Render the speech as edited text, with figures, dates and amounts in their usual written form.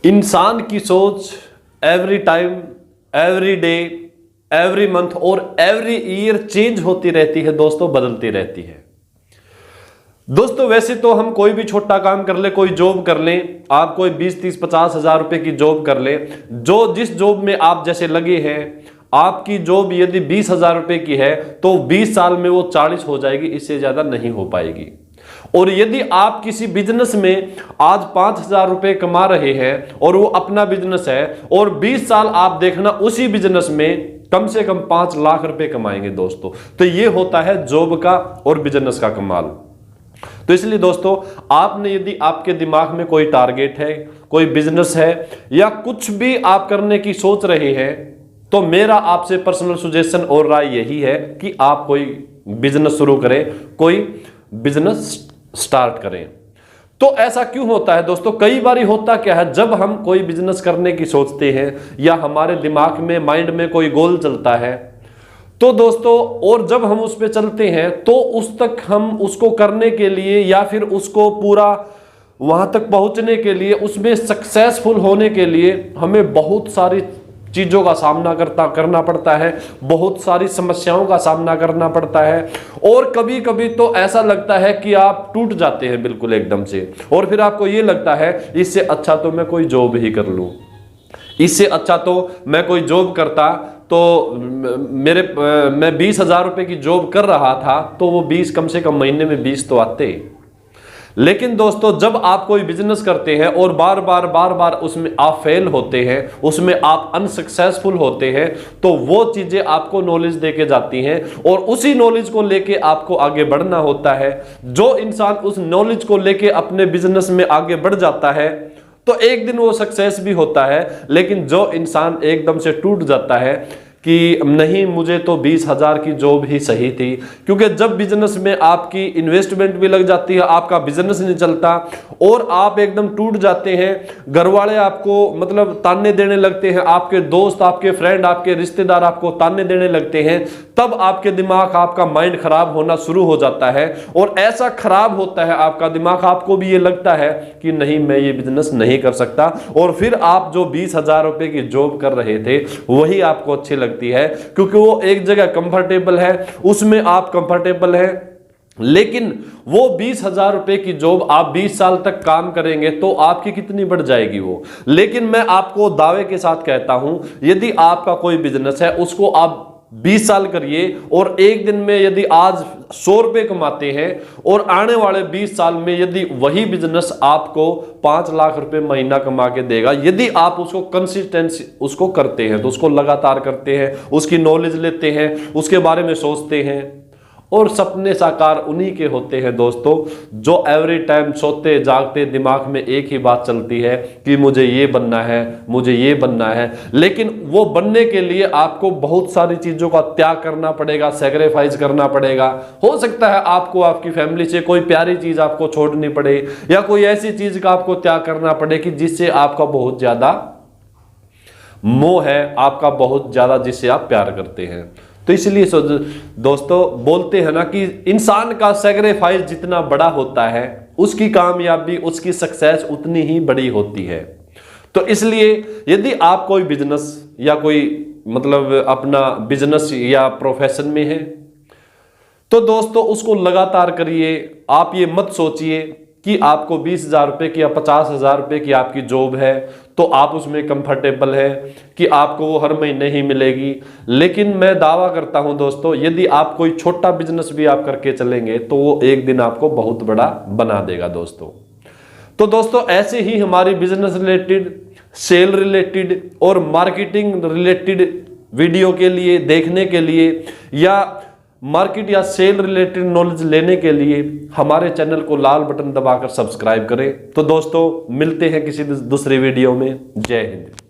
इंसान की सोच every time, every day, every month और एवरी ईयर चेंज होती रहती है दोस्तों, बदलती रहती है दोस्तों। वैसे तो हम कोई भी छोटा काम कर ले, कोई जॉब कर लें, आप कोई 20, 30, 50 हजार रुपए की जॉब कर ले, जो जिस जॉब में आप जैसे लगे हैं, आपकी जॉब यदि 20,000 रुपए की है तो 20 साल में वो 40 हो जाएगी, इससे ज्यादा नहीं हो पाएगी। और यदि आप किसी बिजनेस में आज 5,000 रुपए कमा रहे हैं और वो अपना बिजनेस है, और 20 साल आप देखना उसी बिजनेस में कम से कम 5 लाख रुपए कमाएंगे दोस्तों। तो ये होता है जॉब का और बिजनेस का कमाल। तो इसलिए दोस्तों, आपने यदि आपके दिमाग में कोई टारगेट है, कोई बिजनेस है या कुछ भी आप करने की सोच रहे हैं, तो मेरा आपसे पर्सनल सजेशन और राय यही है कि आप कोई बिजनेस शुरू करें, कोई बिजनेस स्टार्ट करें। तो ऐसा क्यों होता है दोस्तों? कई बार होता क्या है, जब हम कोई बिजनेस करने की सोचते हैं या हमारे दिमाग में, माइंड में कोई गोल चलता है, तो दोस्तों, और जब हम उस पर चलते हैं तो उस तक हम उसको करने के लिए या फिर उसको पूरा वहां तक पहुंचने के लिए, उसमें सक्सेसफुल होने के लिए हमें बहुत सारी चीजों का सामना करना पड़ता है, बहुत सारी समस्याओं का सामना करना पड़ता है, और कभी कभी तो ऐसा लगता है कि आप टूट जाते हैं बिल्कुल एकदम से, और फिर आपको ये लगता है इससे अच्छा तो मैं कोई जॉब ही कर लूं, इससे अच्छा तो मैं कोई जॉब करता तो मैं 20,000 रुपए की जॉब कर रहा था तो वो 20 कम से कम महीने में 20 तो आते। लेकिन दोस्तों, जब आप कोई बिजनेस करते हैं और बार बार उसमें आप फेल होते हैं, उसमें आप अनसक्सेसफुल होते हैं, तो वो चीजें आपको नॉलेज देके जाती हैं और उसी नॉलेज को लेके आपको आगे बढ़ना होता है। जो इंसान उस नॉलेज को लेके अपने बिजनेस में आगे बढ़ जाता है तो एक दिन वो सक्सेस भी होता है। लेकिन जो इंसान एकदम से टूट जाता है कि नहीं, मुझे तो 20,000 की जॉब ही सही थी, क्योंकि जब बिजनेस में आपकी इन्वेस्टमेंट भी लग जाती है, आपका बिजनेस नहीं चलता और आप एकदम टूट जाते हैं, घर वाले आपको मतलब ताने देने लगते हैं, आपके दोस्त, आपके फ्रेंड, आपके रिश्तेदार आपको ताने देने लगते हैं, तब आपके दिमाग, आपका माइंड खराब होना शुरू हो जाता है। और ऐसा खराब होता है आपका दिमाग, आपको भी ये लगता है कि नहीं, मैं ये बिजनेस नहीं कर सकता, और फिर आप जो 20,000 रुपए की जॉब कर रहे थे वही आपको अच्छी लगती है, क्योंकि वो एक जगह कंफर्टेबल है, उसमें आप कंफर्टेबल हैं। लेकिन वो 20,000 रुपए की जॉब आप 20 साल तक काम करेंगे तो आपकी कितनी बढ़ जाएगी वो। लेकिन मैं आपको दावे के साथ कहता हूं, यदि आपका कोई बिजनेस है उसको आप 20 साल करिए और एक दिन में यदि आज 100 रुपए कमाते हैं और आने वाले 20 साल में यदि वही बिजनेस आपको 5 लाख रुपए महीना कमा के देगा, यदि आप उसको कंसिस्टेंसी उसको करते हैं, तो उसको लगातार करते हैं, उसकी नॉलेज लेते हैं, उसके बारे में सोचते हैं। और सपने साकार उन्हीं के होते हैं दोस्तों, जो एवरी टाइम सोते जागते दिमाग में एक ही बात चलती है कि मुझे ये बनना है, मुझे ये बनना है। लेकिन वो बनने के लिए आपको बहुत सारी चीजों का त्याग करना पड़ेगा, सैक्रिफाइस करना पड़ेगा। हो सकता है आपको आपकी फैमिली से कोई प्यारी चीज आपको छोड़नी पड़े, या कोई ऐसी चीज का आपको त्याग करना पड़े कि जिससे आपका बहुत ज्यादा मोह है, आपका बहुत ज्यादा जिससे आप प्यार करते हैं। तो इसलिए दोस्तों, बोलते हैं ना कि इंसान का सैक्रिफाइस जितना बड़ा होता है, उसकी कामयाबी, उसकी सक्सेस उतनी ही बड़ी होती है। तो इसलिए यदि आप कोई बिजनेस या कोई मतलब अपना बिजनेस या प्रोफेशन में है, तो दोस्तों उसको लगातार करिए। आप ये मत सोचिए कि आपको 20,000 रुपए की या 50,000 रुपए की आपकी जॉब है तो आप उसमें कंफर्टेबल है कि आपको वो हर महीने ही मिलेगी। लेकिन मैं दावा करता हूं दोस्तों, यदि आप कोई छोटा बिजनेस भी आप करके चलेंगे तो वो एक दिन आपको बहुत बड़ा बना देगा दोस्तों। तो दोस्तों, ऐसे ही हमारी बिजनेस रिलेटेड, सेल रिलेटेड और मार्केटिंग रिलेटेड वीडियो के लिए, देखने के लिए, या मार्केट या सेल रिलेटेड नॉलेज लेने के लिए हमारे चैनल को लाल बटन दबाकर सब्सक्राइब करें। तो दोस्तों, मिलते हैं किसी दूसरी वीडियो में। जय हिंद।